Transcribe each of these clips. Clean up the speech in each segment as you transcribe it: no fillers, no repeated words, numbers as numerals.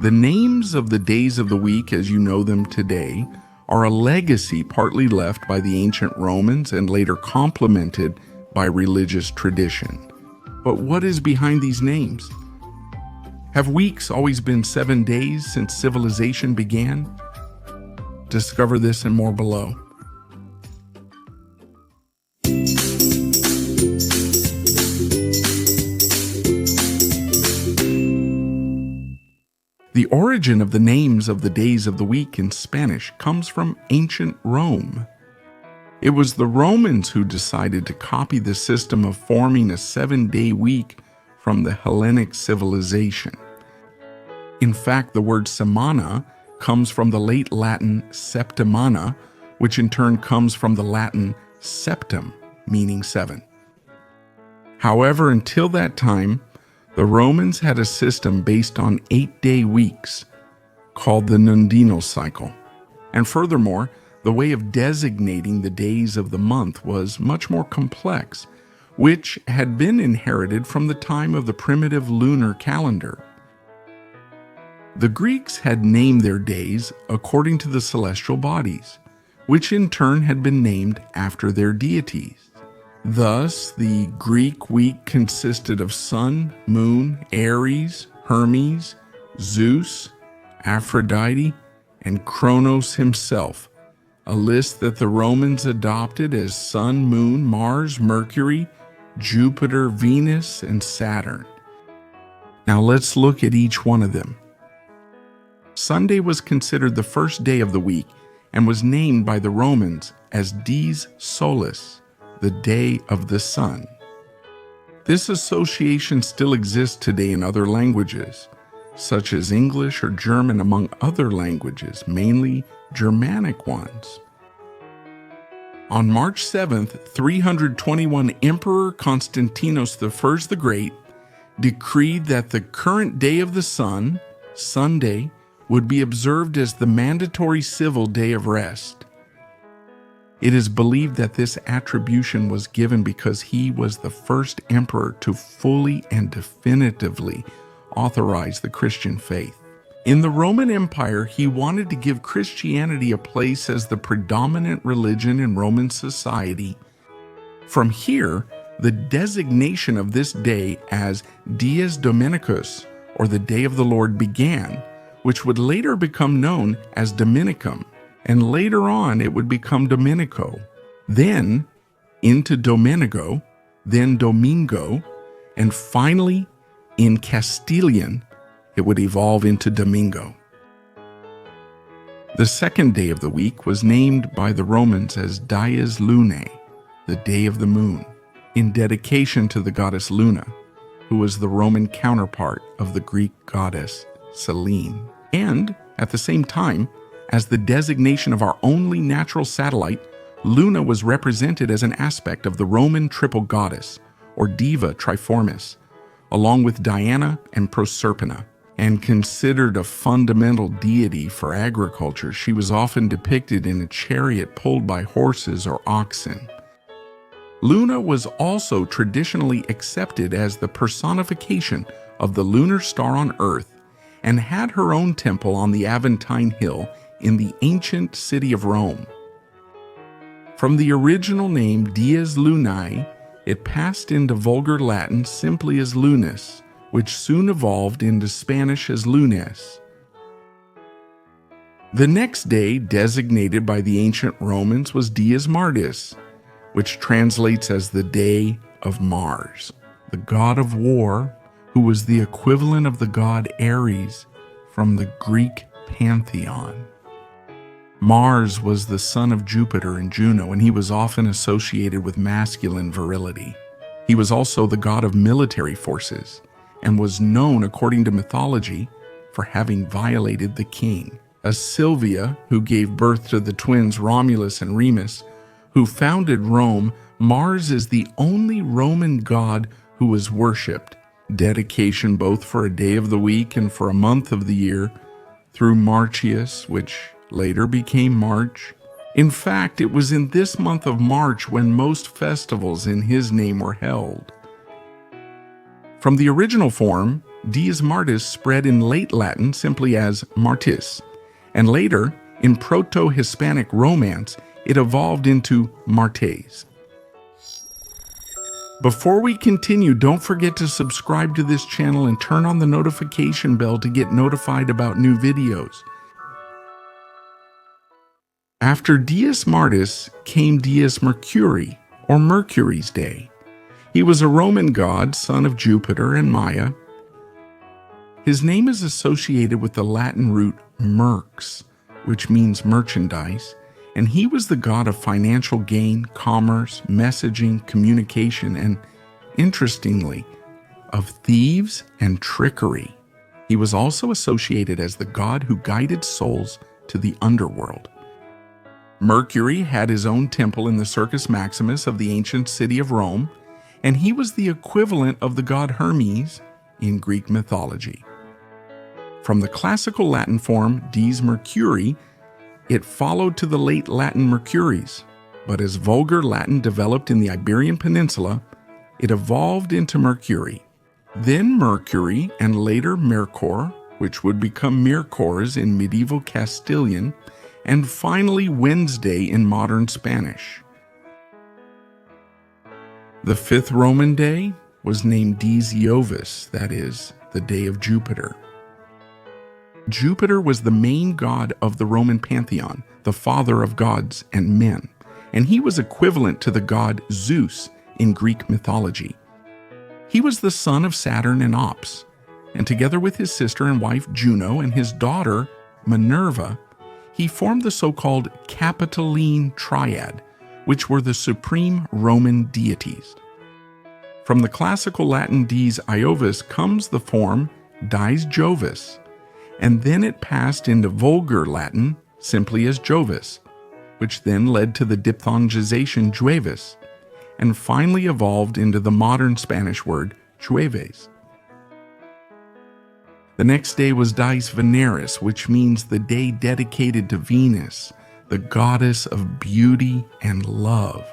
The names of the days of the week as you know them today are a legacy partly left by the ancient Romans and later complemented by religious tradition. But what is behind these names? Have weeks always been 7 days since civilization began? Discover this and more below. The origin of the names of the days of the week in Spanish comes from ancient Rome. It was the Romans who decided to copy the system of forming a 7-day week from the Hellenic civilization. In fact, the word semana comes from the late Latin septimana, which in turn comes from the Latin septem, meaning 7. However, until that time, the Romans had a system based on 8-day weeks called the nundinal cycle. And furthermore, the way of designating the days of the month was much more complex, which had been inherited from the time of the primitive lunar calendar. The Greeks had named their days according to the celestial bodies, which in turn had been named after their deities. Thus, the Greek week consisted of Sun, Moon, Ares, Hermes, Zeus, Aphrodite, and Kronos himself, a list that the Romans adopted as Sun, Moon, Mars, Mercury, Jupiter, Venus, and Saturn. Now let's look at each one of them. Sunday was considered the first day of the week and was named by the Romans as Dies Solis, the day of the sun. This association still exists today in other languages, such as English or German, among other languages, mainly Germanic ones. On March 7th, 321, Emperor Constantinos I the Great decreed that the current day of the sun, Sunday, would be observed as the mandatory civil day of rest. It is believed that this attribution was given because he was the first emperor to fully and definitively authorize the Christian faith. In the Roman Empire, he wanted to give Christianity a place as the predominant religion in Roman society. From here, the designation of this day as Dies Dominicus, or the Day of the Lord, began, which would later become known as Dominicum, and later on it would become Domenico, then into Domenico, then Domingo, and finally in Castilian it would evolve into Domingo. The second day of the week was named by the Romans as Dies Lunae, the day of the moon, in dedication to the goddess Luna, who was the Roman counterpart of the Greek goddess Selene, and at the same time, as the designation of our only natural satellite, Luna was represented as an aspect of the Roman triple goddess, or Diva Triformis, along with Diana and Proserpina. And considered a fundamental deity for agriculture, she was often depicted in a chariot pulled by horses or oxen. Luna was also traditionally accepted as the personification of the lunar star on Earth and had her own temple on the Aventine Hill in the ancient city of Rome. From the original name Dies Lunae, it passed into Vulgar Latin simply as Lunis, which soon evolved into Spanish as Lunes. The next day, designated by the ancient Romans, was Dies Martis, which translates as the Day of Mars, the god of war, who was the equivalent of the god Ares from the Greek pantheon. Mars was the son of Jupiter and Juno, and he was often associated with masculine virility. He was also the god of military forces, and was known, according to mythology, for having violated the king. As Sylvia, who gave birth to the twins Romulus and Remus, who founded Rome, Mars is the only Roman god who was worshipped. Dedication both for a day of the week and for a month of the year through Martius, which later became March. In fact, it was in this month of March when most festivals in his name were held. From the original form, Dies Martis spread in late Latin simply as Martis, and later, in Proto-Hispanic Romance, it evolved into Martes. Before we continue, don't forget to subscribe to this channel and turn on the notification bell to get notified about new videos. After Dies Martis came Dies Mercuri, or Mercury's Day. He was a Roman god, son of Jupiter and Maia. His name is associated with the Latin root merx, which means merchandise, and he was the god of financial gain, commerce, messaging, communication, and, interestingly, of thieves and trickery. He was also associated as the god who guided souls to the underworld. Mercury had his own temple in the Circus Maximus of the ancient city of Rome, and he was the equivalent of the god Hermes in Greek mythology. From the classical Latin form Dies Mercuri, it followed to the late Latin Mercuries, but as vulgar Latin developed in the Iberian Peninsula, it evolved into Mercury. Then Mercury, and later Mercor, which would become Mircors in medieval Castilian, and finally Wednesday in modern Spanish. The fifth Roman day was named Dies Iovis, that is, the day of Jupiter. Jupiter was the main god of the Roman pantheon, the father of gods and men, and he was equivalent to the god Zeus in Greek mythology. He was the son of Saturn and Ops, and together with his sister and wife Juno and his daughter Minerva, he formed the so-called Capitoline Triad, which were the supreme Roman deities. From the classical Latin Dies Iovis comes the form Dies Jovis, and then it passed into vulgar Latin simply as Jovis, which then led to the diphthongization Juevis, and finally evolved into the modern Spanish word Jueves. The next day was Dies Veneris, which means the day dedicated to Venus, the goddess of beauty and love.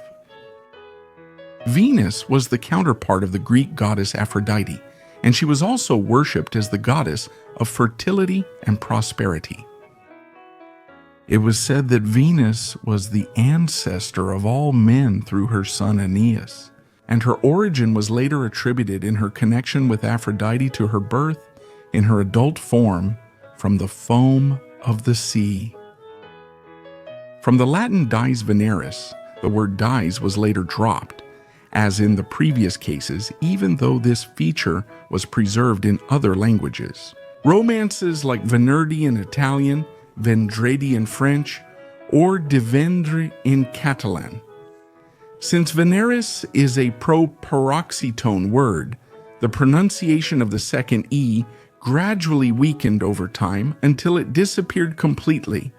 Venus was the counterpart of the Greek goddess Aphrodite, and she was also worshipped as the goddess of fertility and prosperity. It was said that Venus was the ancestor of all men through her son Aeneas, and her origin was later attributed in her connection with Aphrodite to her birth in her adult form from the foam of the sea. From the Latin Dies Veneris, the word dies was later dropped, as in the previous cases, even though this feature was preserved in other languages. Romances like Venerdì in Italian, Vendredi in French, or Divendri in Catalan. Since Veneris is a pro-paroxytone word, the pronunciation of the second E gradually weakened over time until it disappeared completely,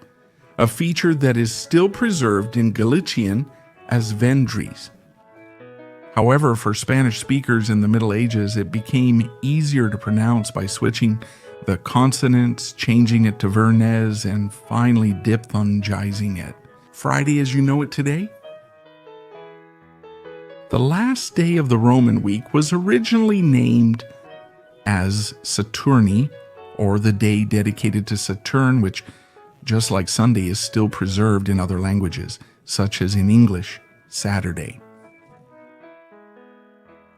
a feature that is still preserved in Galician as Vendris. However, for Spanish speakers in the Middle Ages, it became easier to pronounce by switching the consonants, changing it to Vernez, and finally diphthongizing it. Friday as you know it today? The last day of the Roman week was originally named as Saturni, or the day dedicated to Saturn, which, just like Sunday, is still preserved in other languages, such as in English, Saturday.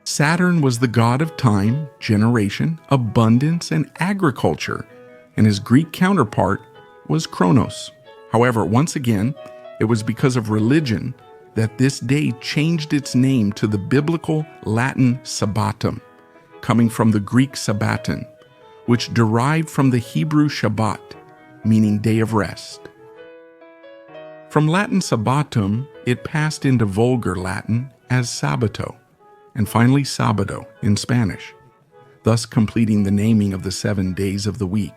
Saturn was the god of time, generation, abundance, and agriculture, and his Greek counterpart was Kronos. However, once again, it was because of religion that this day changed its name to the biblical Latin Sabbatum, coming from the Greek Sabbaton, which derived from the Hebrew Shabbat, meaning day of rest. From Latin Sabbatum, it passed into vulgar Latin as Sabbato, and finally Sabado in Spanish, thus completing the naming of the 7 days of the week.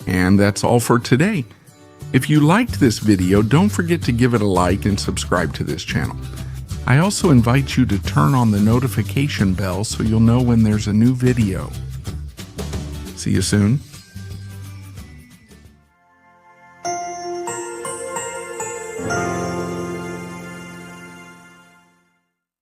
And that's all for today. If you liked this video, don't forget to give it a like and subscribe to this channel. I also invite you to turn on the notification bell so you'll know when there's a new video. See you soon.